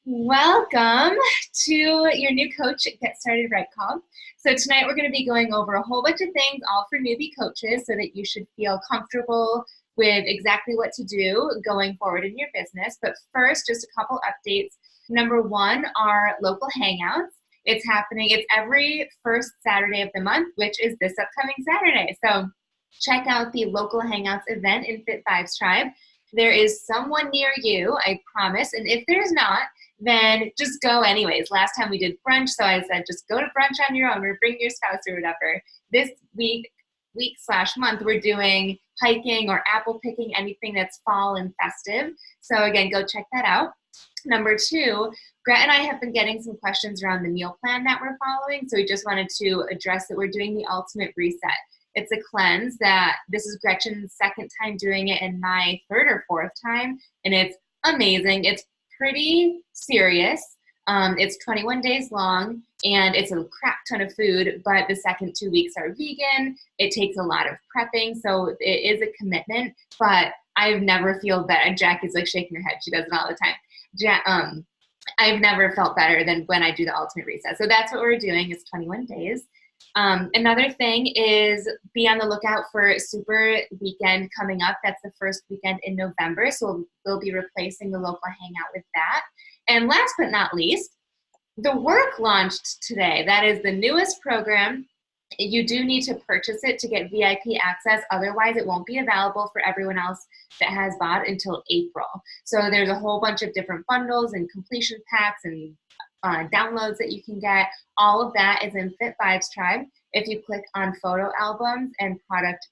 Welcome to your new Coach Get Started Right call. So tonight we're going to be going over a whole bunch of things, all for newbie coaches, so that you should feel comfortable with exactly what to do going forward in your business. But first, just a couple updates. Number one, our local hangouts. It's happening, it's every first Saturday of the month, which is this upcoming Saturday. So check out the local hangouts event in Fit Vibes Tribe. There is someone near you, I promise, and if there's not, then just go anyways. Last time we did brunch, so I said just go to brunch on your own or bring your spouse or whatever. This week/month, we're doing hiking or apple picking, anything that's fall and festive. So again, go check that out. Number two, Gret and I have been getting some questions around the meal plan that we're following, so we just wanted to address that we're doing the Ultimate Reset. It's a cleanse that this is Gretchen's second time doing it and my third or fourth time, and it's amazing. It's pretty serious. It's 21 days long, and it's a crap ton of food, but the second 2 weeks are vegan. It takes a lot of prepping, so it is a commitment, but I've never feel better. Jackie's like shaking her head. She does it all the time. I've never felt better than when I do the Ultimate Reset. So that's what we're doing. It's 21 days. Another thing is be on the lookout for Super Weekend coming up. That's the first weekend in November, so we'll be replacing the local hangout with that. And last but not least, the work launched today. That is the newest program. You do need to purchase it to get VIP access. Otherwise, it won't be available for everyone else that has bought until April. So there's a whole bunch of different bundles and completion packs and downloads that you can get. All of that is in Fit Vibes Tribe. If you click on photo albums and product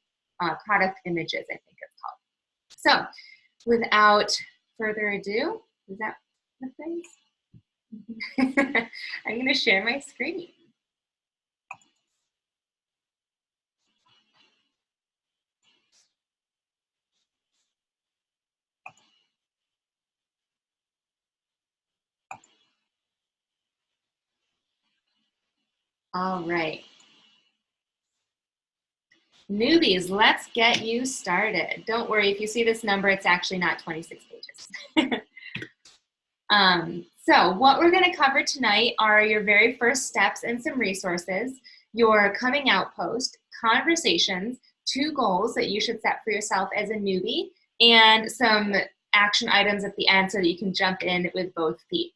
images, I think it's called. So without further ado, is that the things? I'm going to share my screen. All right. Newbies, let's get you started. Don't worry, if you see this number, it's actually not 26 pages. So what we're going to cover tonight are your very first steps and some resources, your coming out post, conversations, 2 goals that you should set for yourself as a newbie, and some action items at the end so that you can jump in with both feet.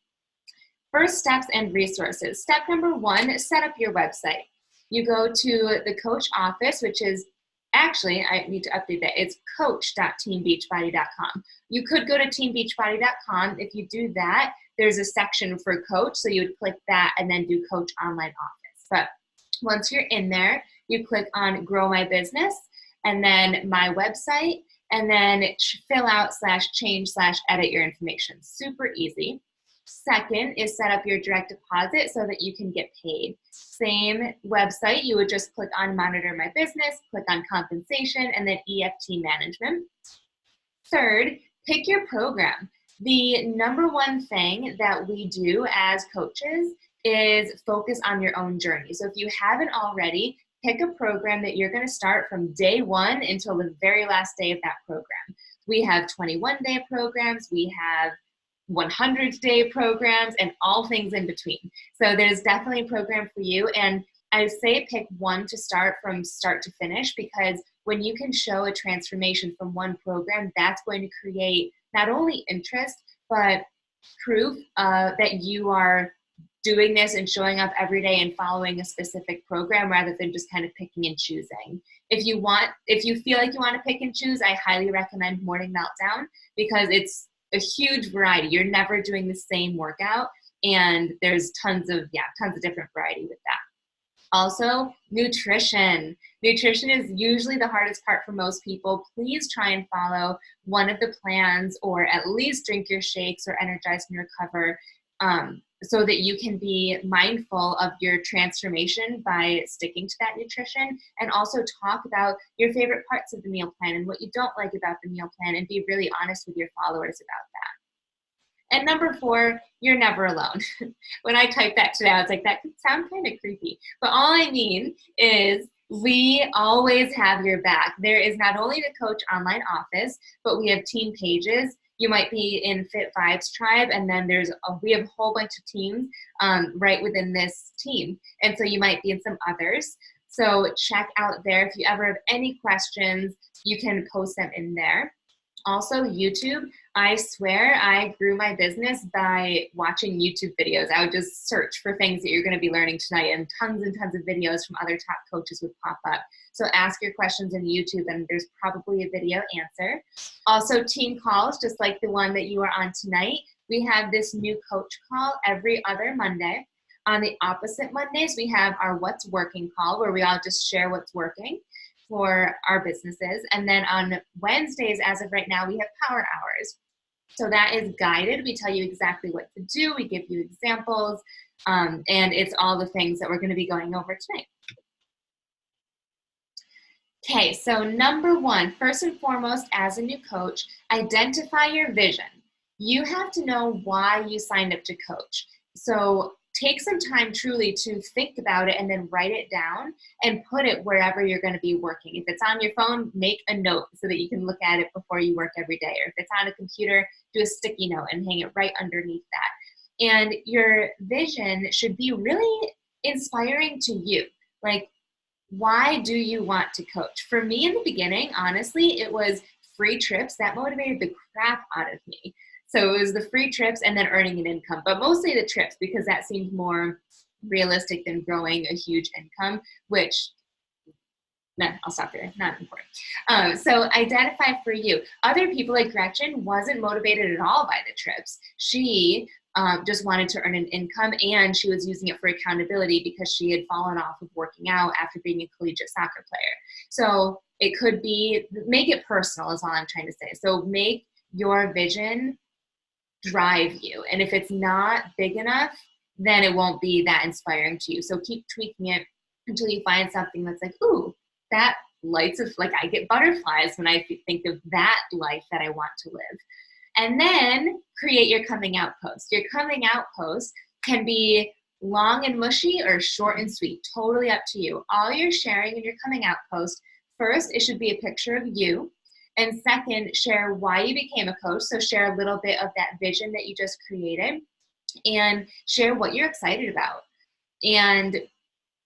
First steps and resources. Step number 1, set up your website. You go to the coach office, which is actually, I need to update that. It's coach.teambeachbody.com. You could go to teambeachbody.com. If you do that, there's a section for coach, so you would click that and then do coach online office. But once you're in there, you click on grow my business and then my website, and then fill out /change/edit your information. Super easy. Second is set up your direct deposit so that you can get paid. Same website, you would just click on monitor my business, click on compensation, and then EFT management. Third, pick your program. The number one thing that we do as coaches is focus on your own journey. So if you haven't already, pick a program that you're going to start from day 1 until the very last day of that program. We have 21-day programs, we have 100-day programs, and all things in between. So there's definitely a program for you, and I say pick one to start from start to finish, because when you can show a transformation from one program, that's going to create not only interest, but proof that you are doing this and showing up every day and following a specific program rather than just kind of picking and choosing. If you feel like you want to pick and choose, I highly recommend Morning Meltdown, because it's a huge variety. You're never doing the same workout, and there's tons of different variety with that. Also, nutrition. Nutrition is usually the hardest part for most people. Please try and follow one of the plans, or at least drink your shakes or Energize and Recover, so that you can be mindful of your transformation by sticking to that nutrition, and also talk about your favorite parts of the meal plan and what you don't like about the meal plan, and be really honest with your followers about that. And number 4, you're never alone. When I typed that today, I was like, that could sound kind of creepy. But all I mean is we always have your back. There is not only the Coach online office, but we have team pages. You might be in Fit Vibes Tribe, and then we have a whole bunch of teams right within this team. And so you might be in some others. So check out there. If you ever have any questions, you can post them in there. Also, YouTube. I swear I grew my business by watching YouTube videos. I would just search for things that you're going to be learning tonight, and tons of videos from other top coaches would pop up. So ask your questions in YouTube, and there's probably a video answer. Also, team calls, just like the one that you are on tonight. We have this new coach call every other Monday. On the opposite Mondays, we have our What's Working call, where we all just share what's working for our businesses. And then on Wednesdays, as of right now, we have Power Hours. So that is guided. We tell you exactly what to do. We give you examples, and it's all the things that we're going to be going over tonight. Okay, so number one, first and foremost, as a new coach, identify your vision. You have to know why you signed up to coach. So take some time truly to think about it and then write it down and put it wherever you're going to be working. If it's on your phone, make a note so that you can look at it before you work every day. Or if it's on a computer, do a sticky note and hang it right underneath that. And your vision should be really inspiring to you. Like, why do you want to coach? For me in the beginning, honestly, it was free trips. That motivated the crap out of me. So it was the free trips and then earning an income, but mostly the trips, because that seemed more realistic than growing a huge income, which, no, I'll stop there, not important. So identify for you. Other people, like Gretchen, wasn't motivated at all by the trips. She just wanted to earn an income, and she was using it for accountability because she had fallen off of working out after being a collegiate soccer player. So it could be, make it personal is all I'm trying to say. So make your vision drive you. And if it's not big enough, then it won't be that inspiring to you. So keep tweaking it until you find something that's like, ooh, that lights of, like, I get butterflies when I think of that life that I want to live. And then create your coming out post. Your coming out post can be long and mushy or short and sweet, totally up to you. All you're sharing in your coming out post, first, it should be a picture of you. And second, share why you became a coach. So share a little bit of that vision that you just created, and share what you're excited about. And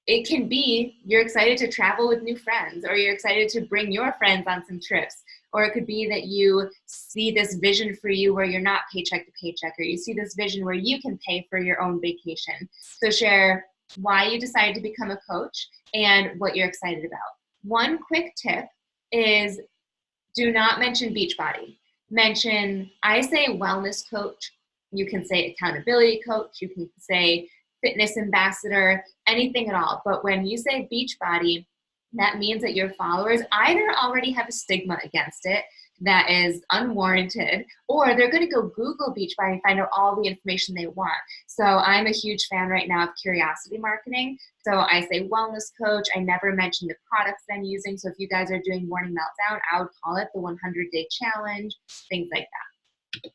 it can be you're excited to travel with new friends, or you're excited to bring your friends on some trips. Or it could be that you see this vision for you where you're not paycheck to paycheck, or you see this vision where you can pay for your own vacation. So share why you decided to become a coach and what you're excited about. One quick tip is, do not mention Beachbody. Mention, I say wellness coach. You can say accountability coach. You can say fitness ambassador, anything at all. But when you say Beachbody, that means that your followers either already have a stigma against it that is unwarranted, or they're going to go Google Beachbody and find out all the information they want. So I'm a huge fan right now of curiosity marketing. So I say wellness coach. I never mention the products that I'm using. So if you guys are doing Morning Meltdown, I would call it the 100-day challenge, things like that.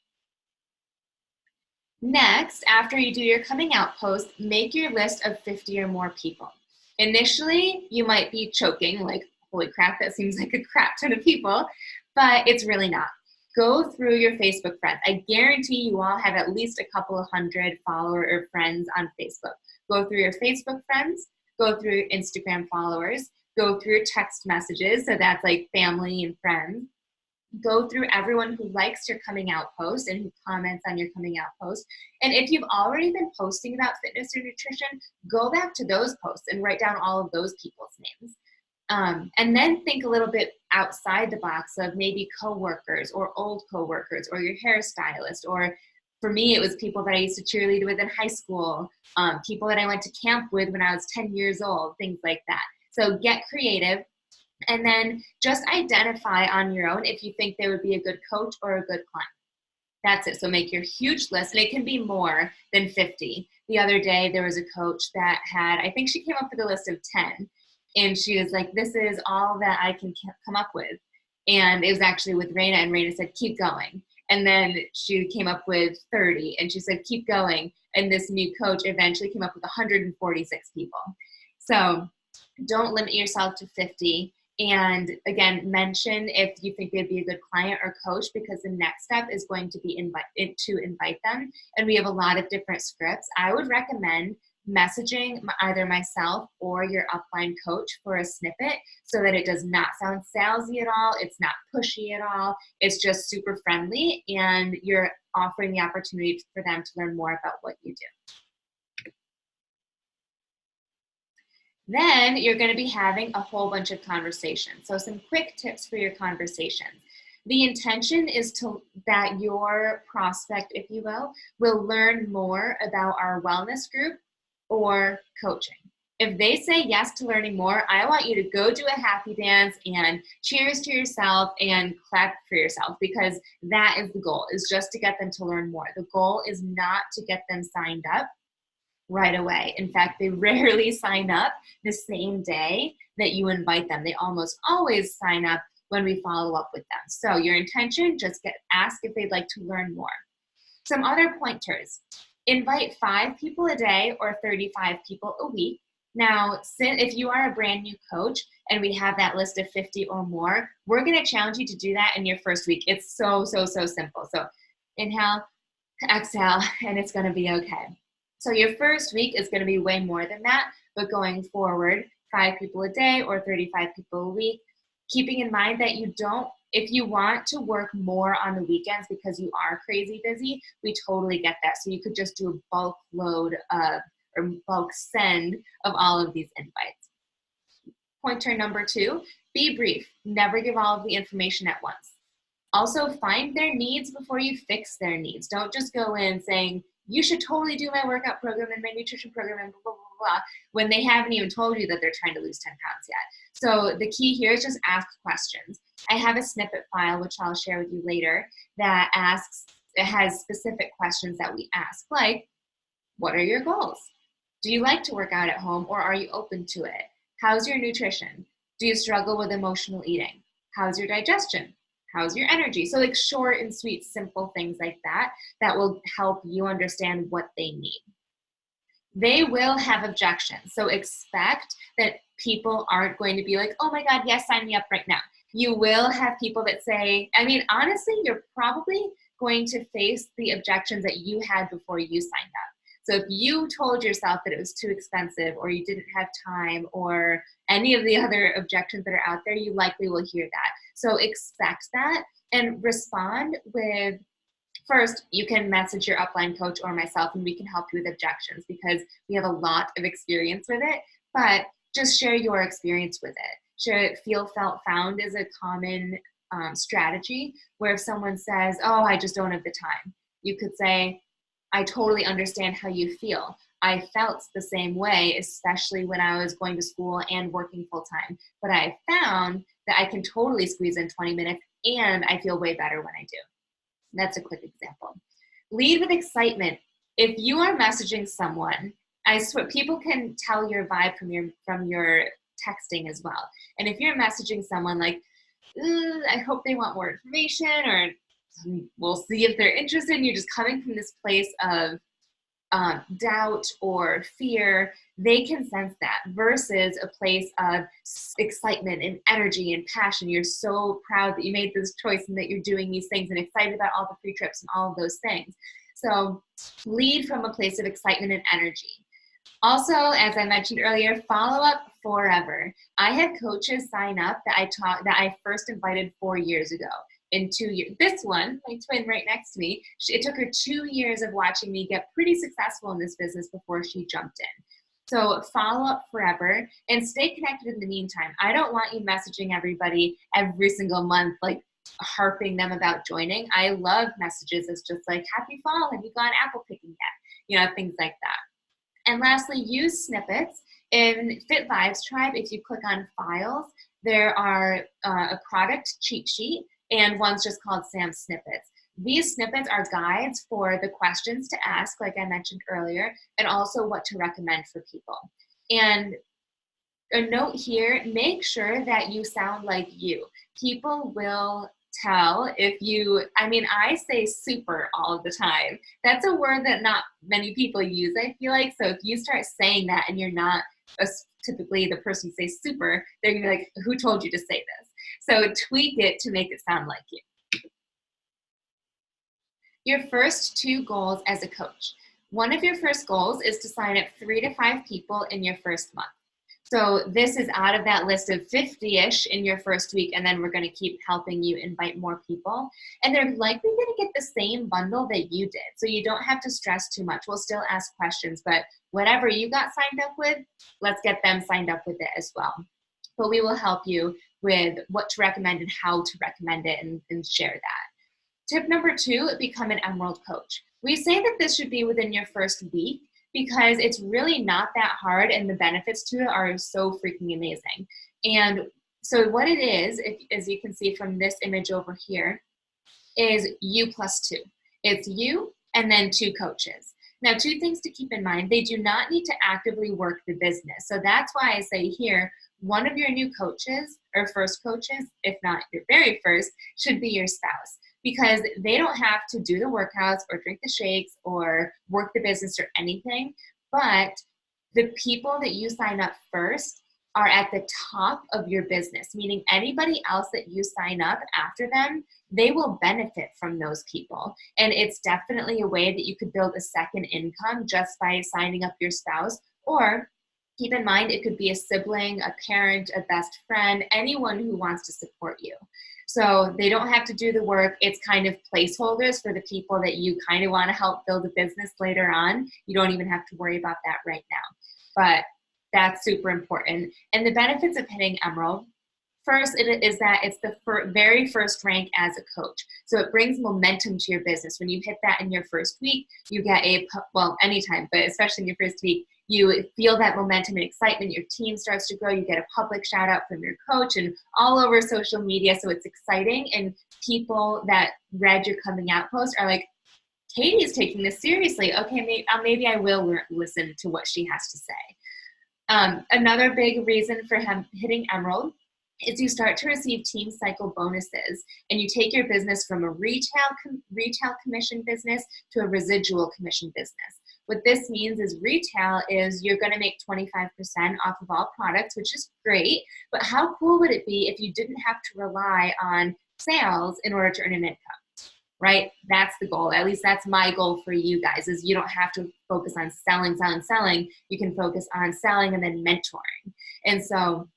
Next, after you do your coming out post, make your list of 50 or more people. Initially, you might be choking, like, holy crap, that seems like a crap ton of people, but it's really not. Go through your Facebook friends. I guarantee you all have at least a couple of hundred followers or friends on Facebook. Go through your Facebook friends, go through your Instagram followers, go through your text messages, so that's like family and friends. Go through everyone who likes your coming out post and who comments on your coming out post. And if you've already been posting about fitness or nutrition, go back to those posts and write down all of those people's names. And then think a little bit outside the box of maybe coworkers or old coworkers or your hairstylist, or for me, it was people that I used to cheerlead with in high school, people that I went to camp with when I was 10 years old, things like that. So get creative. And then just identify on your own if you think they would be a good coach or a good client. That's it. So make your huge list, and it can be more than 50. The other day, there was a coach that had, I think she came up with a list of 10. And she was like, this is all that I can come up with. And it was actually with Raina, and Raina said, keep going. And then she came up with 30, and she said, keep going. And this new coach eventually came up with 146 people. So don't limit yourself to 50. And again, mention if you think they'd be a good client or coach, because the next step is going to be to invite them. And we have a lot of different scripts. I would recommend messaging either myself or your upline coach for a snippet so that it does not sound salesy at all. It's not pushy at all. It's just super friendly, and you're offering the opportunity for them to learn more about what you do. Then you're going to be having a whole bunch of conversations. So some quick tips for your conversations. The intention is that your prospect, if you will learn more about our wellness group or coaching. If they say yes to learning more, I want you to go do a happy dance and cheers to yourself and clap for yourself, because that is the goal, is just to get them to learn more. The goal is not to get them signed up right away. In fact, they rarely sign up the same day that you invite them. They almost always sign up when we follow up with them. So your intention, just ask if they'd like to learn more. Some other pointers: invite 5 people a day or 35 people a week. Now, if you are a brand new coach and we have that list of 50 or more, we're going to challenge you to do that in your first week. It's so simple. So inhale, exhale, and it's going to be okay. So your first week is going to be way more than that, but going forward, 5 people a day or 35 people a week, keeping in mind that if you want to work more on the weekends because you are crazy busy, we totally get that. So you could just do a bulk load or bulk send of all of these invites. Pointer number 2, be brief. Never give all of the information at once. Also, find their needs before you fix their needs. Don't just go in saying, you should totally do my workout program and my nutrition program and blah, blah, blah, blah, when they haven't even told you that they're trying to lose 10 pounds yet. So the key here is just ask questions. I have a snippet file, which I'll share with you later, that has specific questions that we ask, like, what are your goals? Do you like to work out at home, or are you open to it? How's your nutrition? Do you struggle with emotional eating? How's your digestion? How's your energy? So like short and sweet, simple things like that will help you understand what they need. They will have objections. So expect that people aren't going to be like, oh my God, yes, sign me up right now. You will have people that say, honestly, you're probably going to face the objections that you had before you signed up. So if you told yourself that it was too expensive, or you didn't have time, or any of the other objections that are out there, you likely will hear that. So expect that and respond with, first, you can message your upline coach or myself and we can help you with objections because we have a lot of experience with it, but just share your experience with it. Share feel, felt, found is a common strategy, where if someone says, oh, I just don't have the time, you could say, I totally understand how you feel. I felt the same way, especially when I was going to school and working full time. But I found that I can totally squeeze in 20 minutes and I feel way better when I do. That's a quick example. Lead with excitement. If you are messaging someone, I swear people can tell your vibe from your texting as well. And if you're messaging someone like, I hope they want more information, or we'll see if they're interested, and you're just coming from this place of doubt or fear, they can sense that, versus a place of excitement and energy and passion. You're so proud that you made this choice and that you're doing these things and excited about all the free trips and all of those things. So lead from a place of excitement and energy. Also, as I mentioned earlier, follow up forever. I had coaches sign up that I first invited 4 years ago. In 2 years, this one, my twin right next to me, it took her 2 years of watching me get pretty successful in this business before she jumped in. So follow up forever and stay connected in the meantime. I don't want you messaging everybody every single month, like harping them about joining. I love messages as just like, happy fall, have you gone apple picking yet? Things like that. And lastly, use snippets. In Fit Vibes Tribe, if you click on files, there are a product cheat sheet, and one's just called Sam's Snippets. These snippets are guides for the questions to ask, like I mentioned earlier, and also what to recommend for people. And a note here, make sure that you sound like you. People will tell if you, I say super all the time. That's a word that not many people use, I feel like. So if you start saying that and you're not typically the person who says super, they're gonna be like, who told you to say this? So tweak it to make it sound like you. Your first 2 goals as a coach. One of your first goals is to sign up 3 to 5 people in your first month. So this is out of that list of 50-ish in your first week, and then we're going to keep helping you invite more people. And they're likely going to get the same bundle that you did. So you don't have to stress too much. We'll still ask questions, but whatever you got signed up with, let's get them signed up with it as well. But we will help you with what to recommend and how to recommend it and share that. Tip number 2, become an Emerald coach. We say that this should be within your first week because it's really not that hard and the benefits to it are so freaking amazing. And so what it is, as you can see from this image over here, is you plus 2. It's you and then 2 coaches. Now, 2 things to keep in mind. They do not need to actively work the business. So that's why I say here, one of your new coaches or first coaches, if not your very first, should be your spouse, because they don't have to do the workouts or drink the shakes or work the business or anything. But the people that you sign up first are at the top of your business, meaning anybody else that you sign up after them, they will benefit from those people. And it's definitely a way that you could build a second income just by signing up your spouse. Or keep in mind, it could be a sibling, a parent, a best friend, anyone who wants to support you. So they don't have to do the work. It's kind of placeholders for the people that you kind of want to help build a business later on. You don't even have to worry about that right now. But that's super important. And the benefits of hitting Emerald, first, is that it's the very first rank as a coach. So it brings momentum to your business. When you hit that in your first week, you get well, anytime, but especially in your first week, you feel that momentum and excitement. Your team starts to grow. You get a public shout out from your coach and all over social media. So it's exciting. And people that read your coming out post are like, Katie's taking this seriously. Okay, maybe I will listen to what she has to say. Another big reason for hitting Emerald is you start to receive team cycle bonuses, and you take your business from a retail commission business to a residual commission business. What this means is retail is you're going to make 25% off of all products, which is great, but how cool would it be if you didn't have to rely on sales in order to earn an income, right? That's the goal. At least that's my goal for you guys, is you don't have to focus on selling. You can focus on selling and then mentoring. And so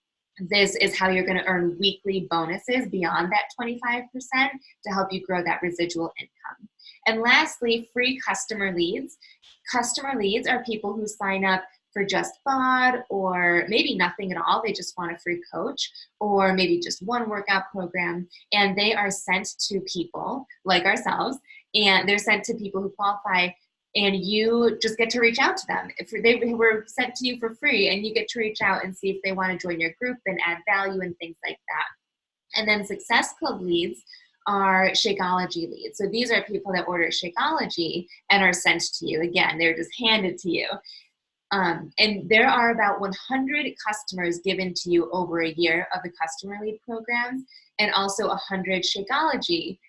this is how you're going to earn weekly bonuses beyond that 25% to help you grow that residual income. And lastly, free customer leads. Customer leads are people who sign up for just BOD or maybe nothing at all. They just want a free coach or maybe just one workout program. And they are sent to people like ourselves, and they're sent to people who qualify, and you just get to reach out to them. If they were sent to you for free, and you get to reach out and see if they want to join your group and add value and things like that. And then Success Club leads are Shakeology leads. So these are people that order Shakeology and are sent to you. Again, they're just handed to you. And there are about 100 customers given to you over a year of the customer lead programs, and also 100 Shakeology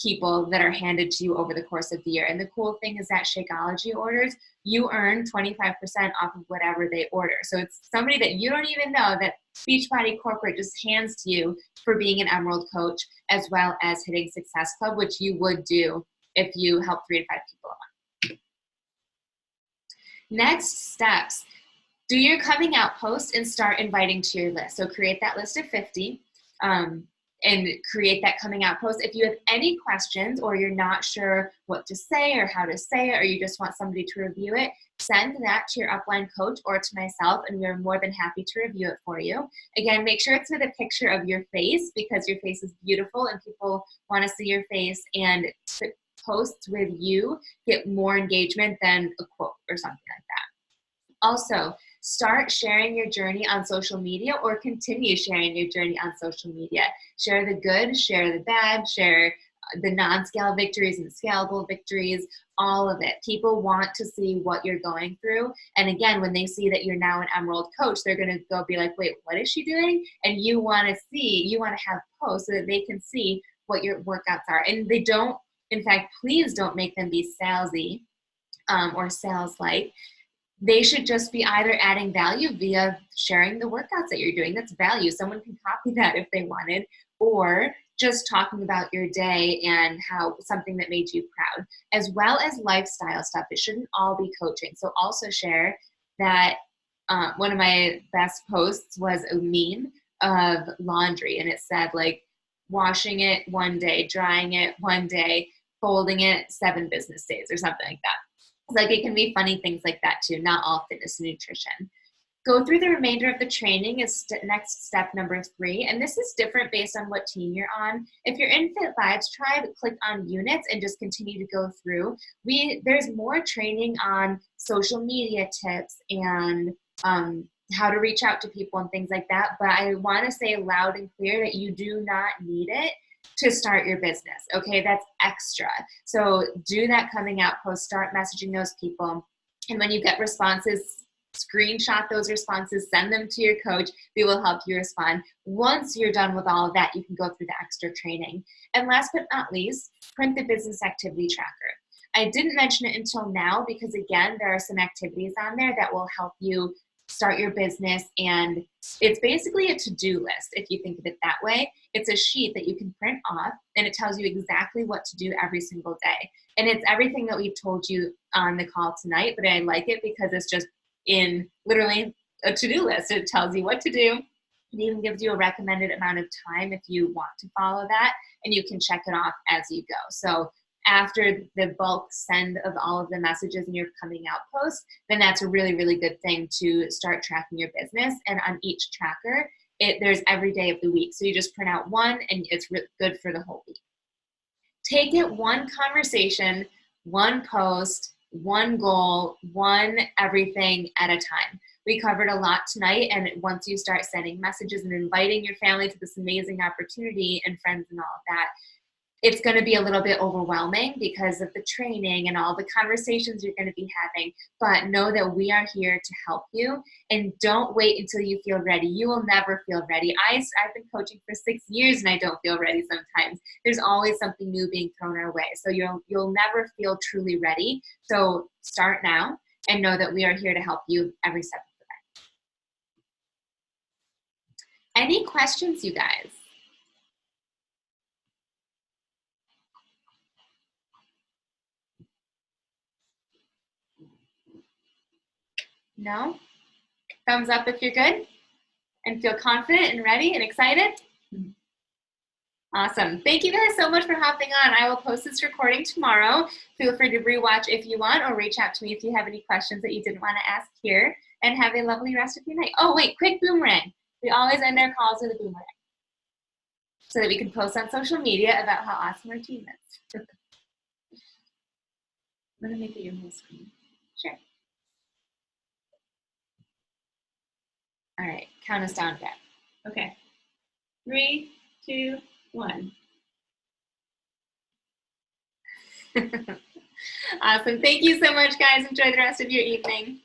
people that are handed to you over the course of the year. And the cool thing is that Shakeology orders, you earn 25% off of whatever they order. So it's somebody that you don't even know that Beachbody Corporate just hands to you for being an Emerald coach, as well as hitting Success Club, which you would do if you help 3 to 5 people a month. Next steps. Do your coming out post and start inviting to your list. So create that list of 50. And create that coming out post. If you have any questions, or you're not sure what to say or how to say it, or you just want somebody to review it, send that to your upline coach or to myself, and we're more than happy to review it for you. Again, make sure it's with a picture of your face, because your face is beautiful and people want to see your face, and posts with you get more engagement than a quote or something like that. Also, start sharing your journey on social media, or continue sharing your journey on social media. Share the good, share the bad, share the non-scale victories and scalable victories, all of it. People want to see what you're going through. And again, when they see that you're now an Emerald coach, they're going to go be like, wait, what is she doing? And you want to have posts so that they can see what your workouts are. And they don't, in fact, please don't make them be salesy or sales-like. they should just be either adding value via sharing the workouts that you're doing. That's value. Someone can copy that if they wanted, or just talking about your day and how something that made you proud, as well as lifestyle stuff. It shouldn't all be coaching. So also share that one of my best posts was a meme of laundry, and it said like washing it one day, drying it one day, folding it 7 business days or something like that. Like it can be funny things like that too, not all fitness and nutrition. Go through the remainder of the training is next step number 3. And this is different based on what team you're on. If you're in Fit Vibes Tribe, click on units and just continue to go through. There's more training on social media tips and how to reach out to people and things like that. But I want to say loud and clear that you do not need it to start your business. Okay, that's extra. So do that coming out post, start messaging those people. And when you get responses, screenshot those responses, send them to your coach. They will help you respond. Once you're done with all of that, you can go through the extra training. And last but not least, print the business activity tracker. I didn't mention it until now because, again, there are some activities on there that will help you start your business, and it's basically a to-do list if you think of it that way. It's a sheet that you can print off, and it tells you exactly what to do every single day. And it's everything that we've told you on the call tonight, but I like it because it's just in literally a to-do list. It tells you what to do. It even gives you a recommended amount of time if you want to follow that, and you can check it off as you go. So after the bulk send of all of the messages in your coming out post, then that's a really, really good thing to start tracking your business. And on each tracker, there's every day of the week. So you just print out one and it's really good for the whole week. Take it one conversation, one post, one goal, one everything at a time. We covered a lot tonight, and once you start sending messages and inviting your family to this amazing opportunity and friends and all of that, it's going to be a little bit overwhelming because of the training and all the conversations you're going to be having. But know that we are here to help you, and don't wait until you feel ready. You will never feel ready. I've been coaching for 6 years and I don't feel ready sometimes. There's always something new being thrown our way. So you'll never feel truly ready. So start now and know that we are here to help you every step of the way. Any questions, you guys? No? Thumbs up if you're good and feel confident and ready and excited. Awesome. Thank you guys so much for hopping on. I will post this recording tomorrow. Feel free to rewatch if you want, or reach out to me if you have any questions that you didn't want to ask here. And have a lovely rest of your night. Oh, wait, quick boomerang. We always end our calls with a boomerang so that we can post on social media about how awesome our team is. I'm going to make it your whole screen. Sure. All right, count us down, Dad. Okay. 3, 2, 1. Awesome. Thank you so much, guys. Enjoy the rest of your evening.